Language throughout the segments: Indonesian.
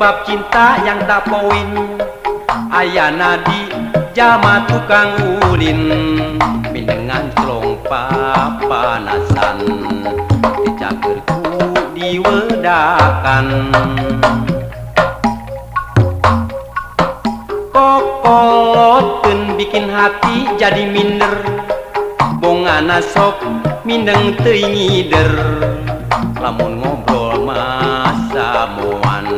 sebab cinta yang tak poin. Ayana di jama tukang ulin, mindengan celong papanasan, dicagerku diwedakan. Kokoloten bikin hati jadi minder, bongana sok mindeng teuing ngider. Lamun ngobrol masa moan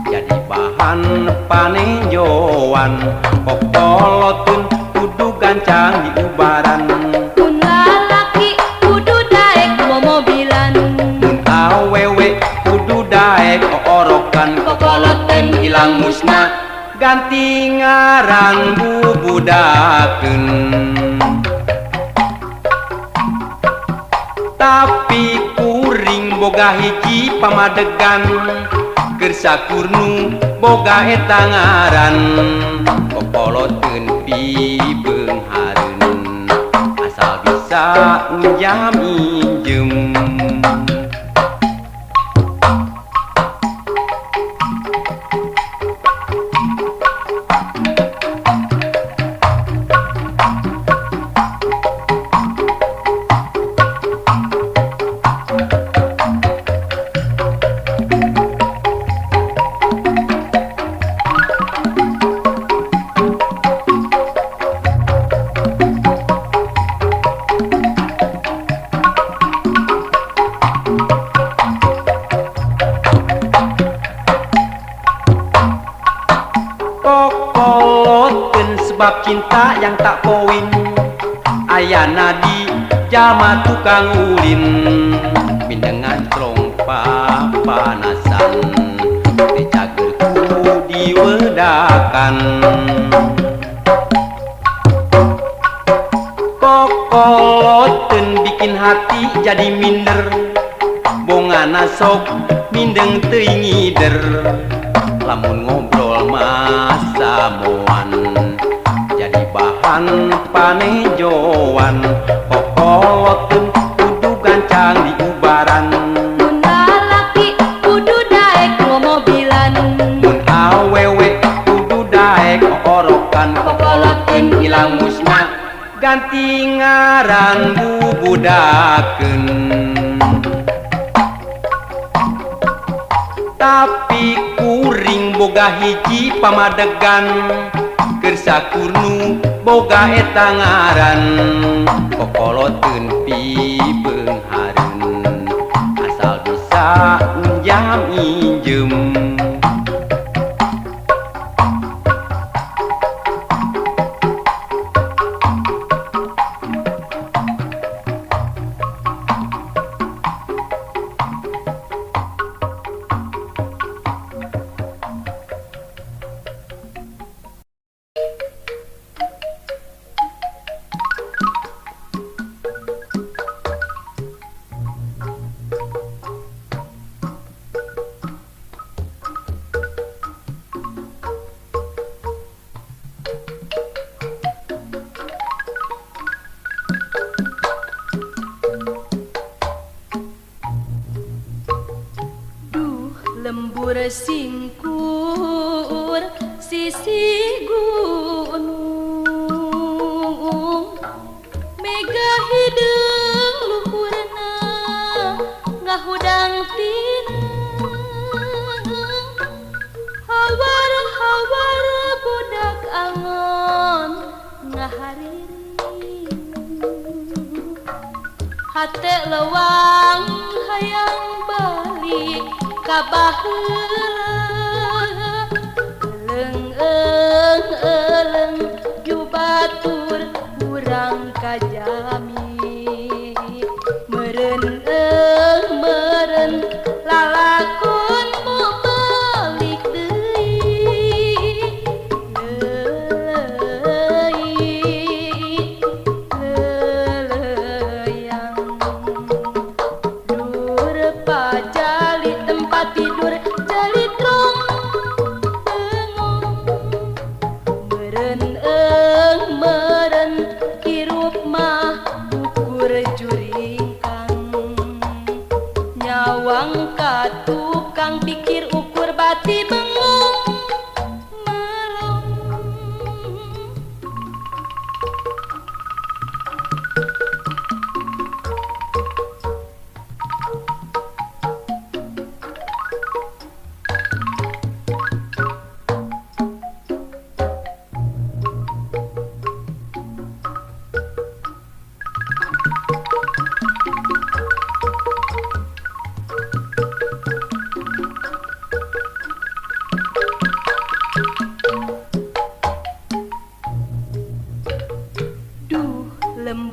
jadi bahan panejoan. Kokoloten kudu gancang di ubaran, mun lalaki kudu daek mobilan, mun awewe kudu daek orokan. Kokoloten ilang musna ganti ngaran bubudakeun. Tapi kuring boga hiji pamadegan, keur sakurnu boga eta ngaran. Kokoloteun pibeung hareun, asal bisa nginjam injem. Kokoloteun sebab cinta yang tak poin. Ayana di jama tukang ulin, mindengan celong papanasan, dicagerku diwedakan. Kokoloteun bikin hati jadi minder, bongana sok mindeng teuing ngider. Lamun ngobrol masa moan jadi bahan panejoan. Kokoloteun kudu gancang di ubaran, mun lalaki kudu daek mobilan, mun awewe kudu daek orokan. Kokoloteun ilang musna ganti ngaran bubudakeun. Tapi kuring boga hiji pamadegan, keur sakurnu boga eta ngaran. Kokoloteun pibeung hareun, asal bisa nginjam injem. lembur singkur sisi gunung mega hideung luhurna ngahudang tineng hawar-hawar budak angon ngahariri hate lewang hayang balik ka baheula eleng jubatur urang kajami meureun meureun lalakon mu balik deui leleyang dur pajali tempat tidur jalitrong bengong meureun hirup mah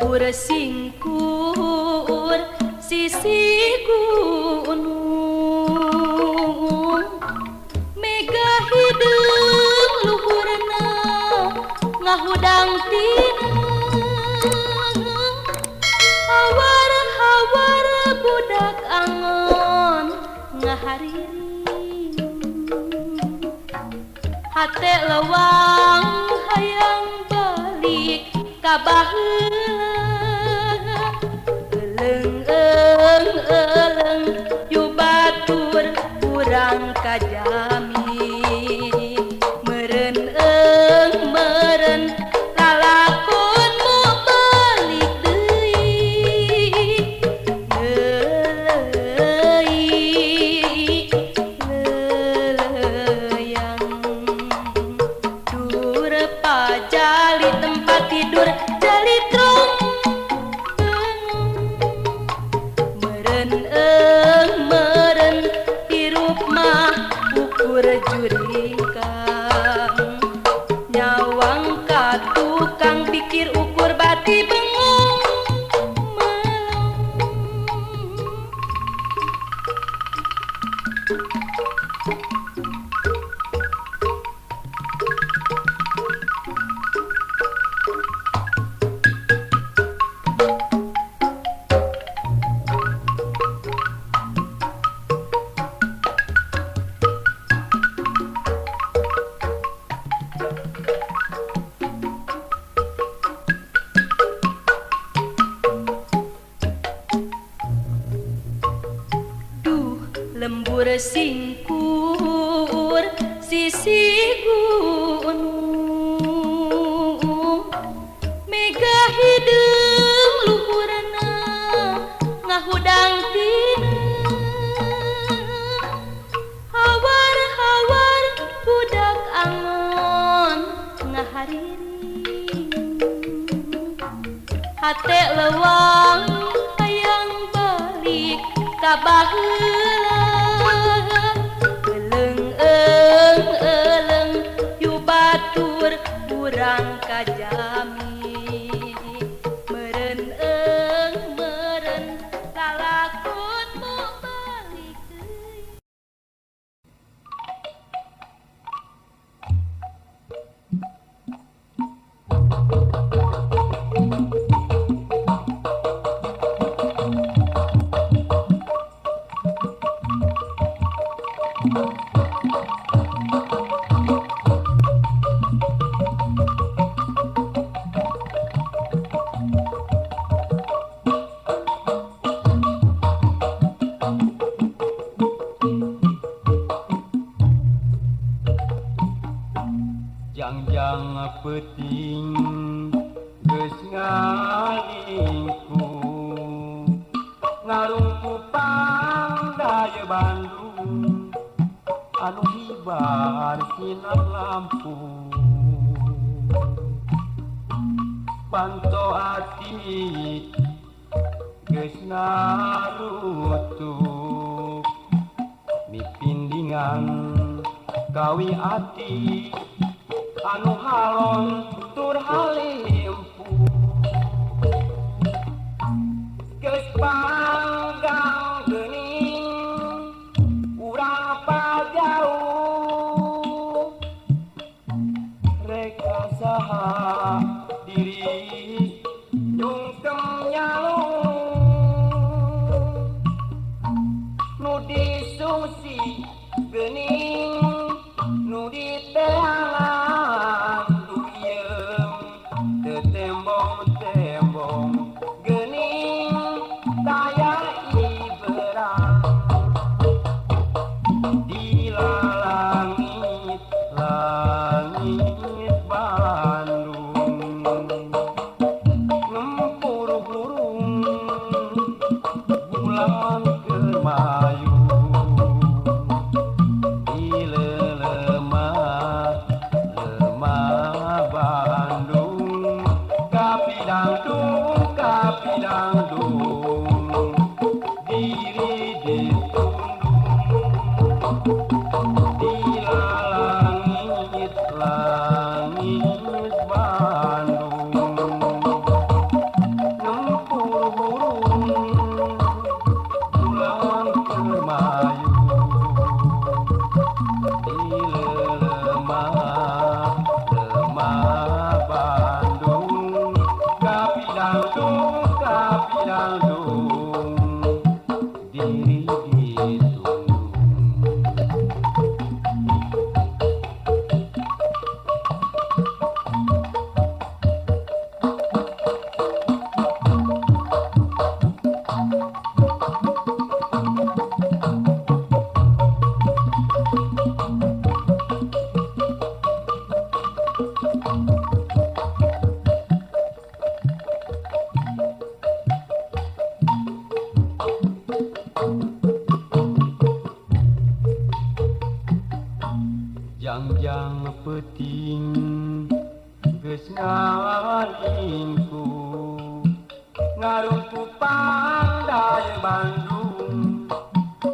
lembur singkur sisi gunung mega hideung luhurna ngahudang tina hawar-hawar budak angon ngahariri hate lewang hayang balik ka baheula eleng yu batur urang kajami meren lalakon mau balik deui leleyang dur pajali tempat tidur jali trong meren hirup mah ukur jurikang nyawang ka tukang pikir ukur bati bengong lembur singkur sisi gunung mega hideung luhurna ngahudang tina hawar-hawar budak angon ngahariri hate lewang hayang balik ka baheula eleng yu batur urang kajami meren lalakon mau balik deui Jangjang peuting geus ngalingku ngarungku pandaya Bandung anu hibar sinar lampu panto ati geus narutuk mipindingan kawi ati anu halon tur halimpu geus panggang geuning urang pajauh rek saha diri nyungkem nyalung nu disungsi geuning nu diteangan tembong geuning daya iberang di langit Bandung ngempur burung bulan kermayu di lemah Bandung kapidangdung diri ditundung di langit Bandung kapirandung diri ditundung. Jangjang peting geus ngalingku ngarungku pandai Bandung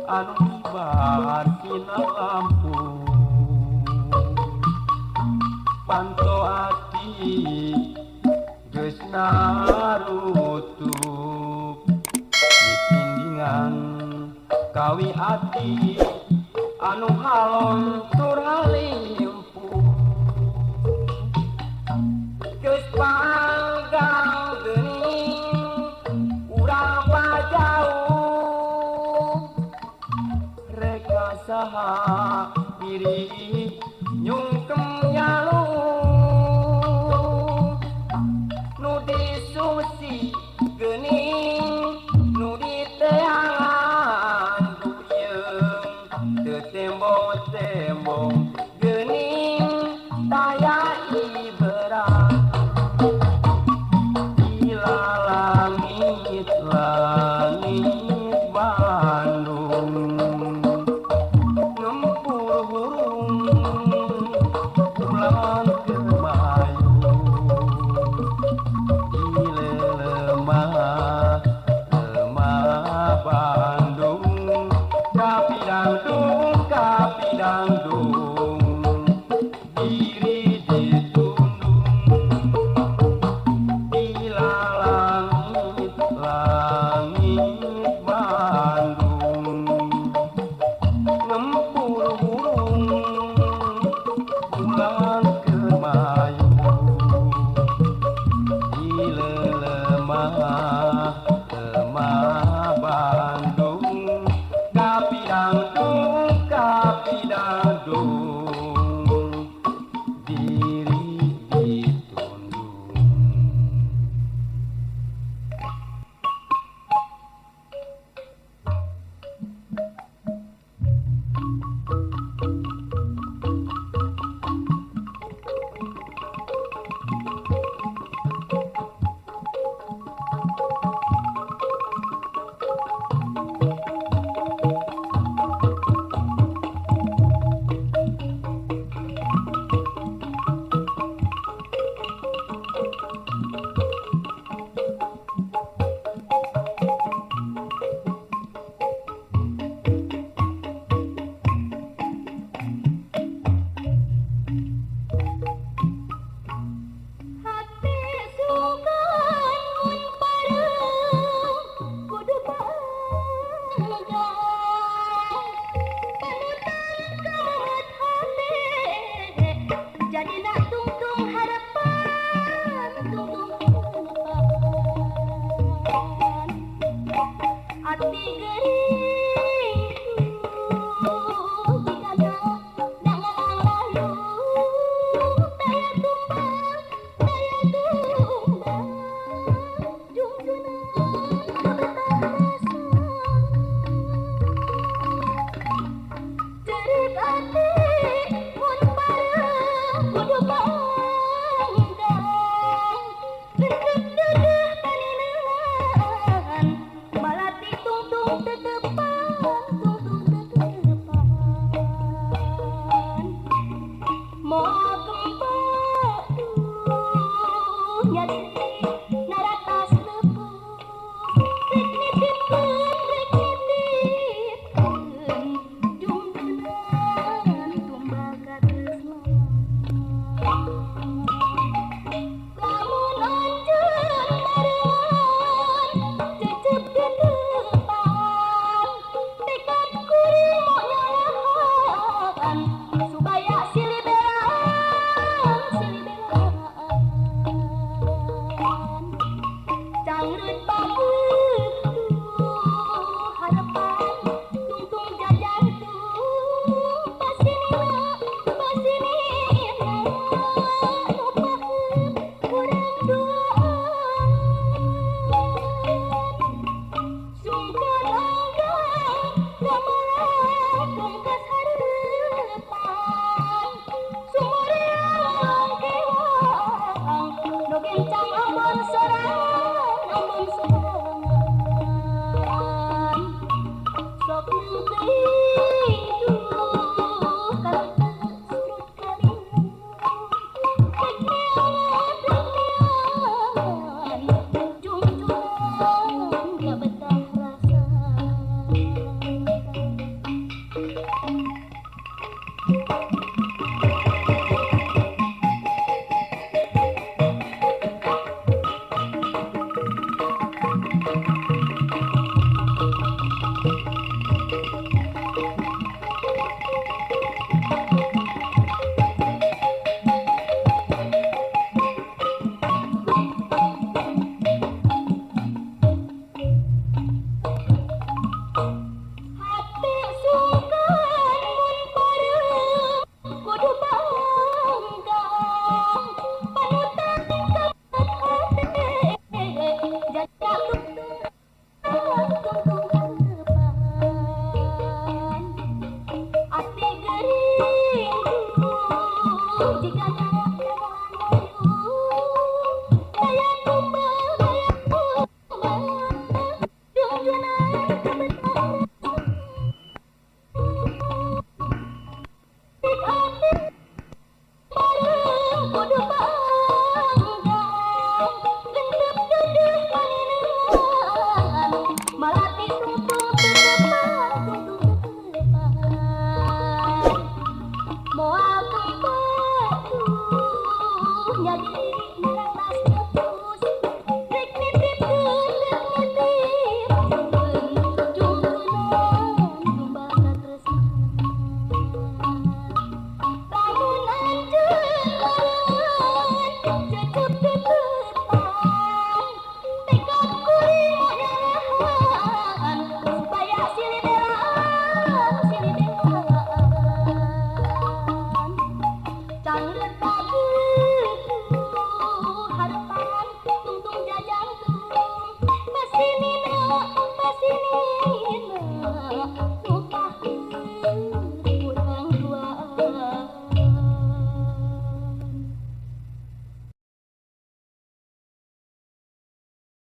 anu ibar tina lampu panto ati geus narutuk dipindingan kawi ati anu halon turalimpu geus panggang geuning urang pajauh reka saha diri nyungkem nyalu nu disusi geuning nu diteangan tembong-tembong geuning daya iberat ila langit Bandung ngempur hurung Ampun